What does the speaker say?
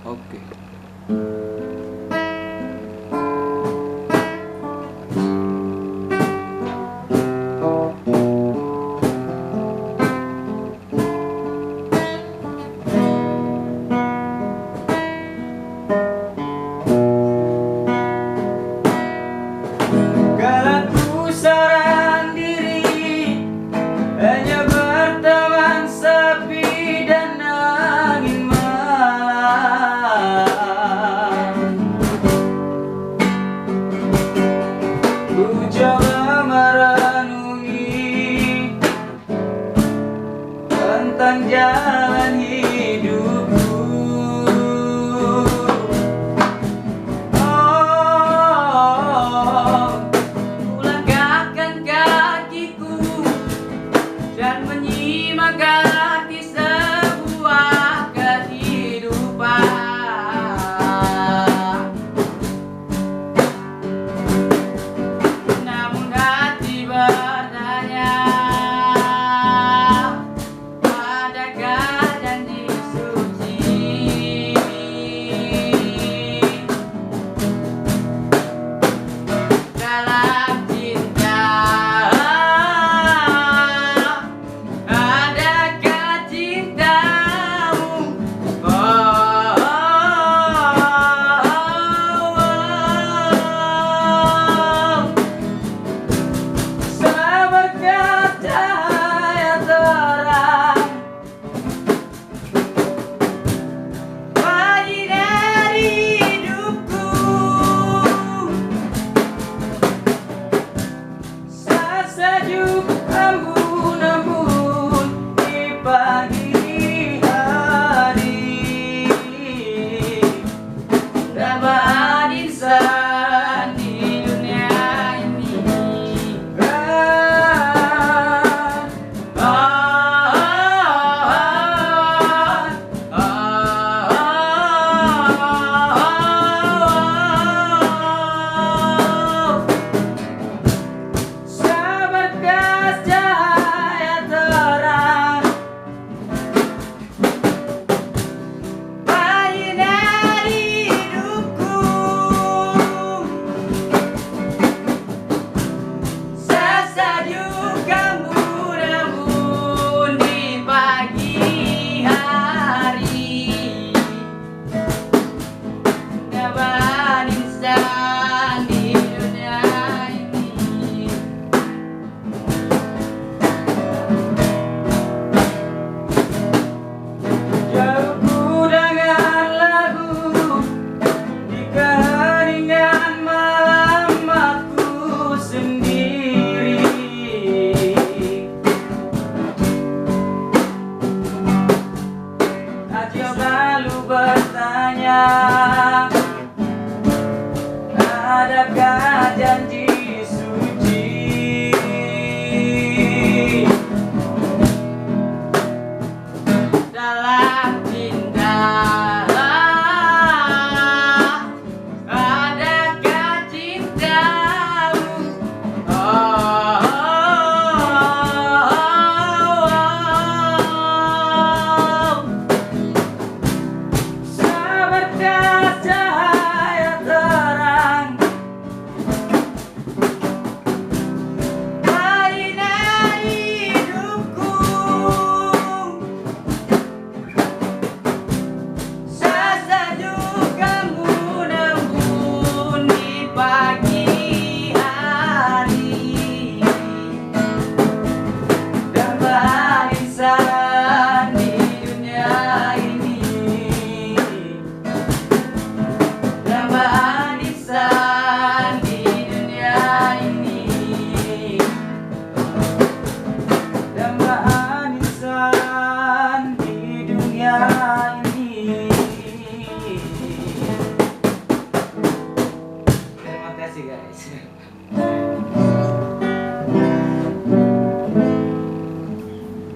Oke. Kala ku saran diri, hanya berteman sepi dan angin malam. Ku coba merenungi tentang jalan hidupku. Dan menyimak arti sebuah kehidupan. Namun hati bertanya, adakah janji suci dalam cinta? Sejuk embun-embun di pagi hari, tambahan insan di dunia ini. Lalu bertanya, adakah janji suci dalam cinta? Adakah cintamu? Sabarkah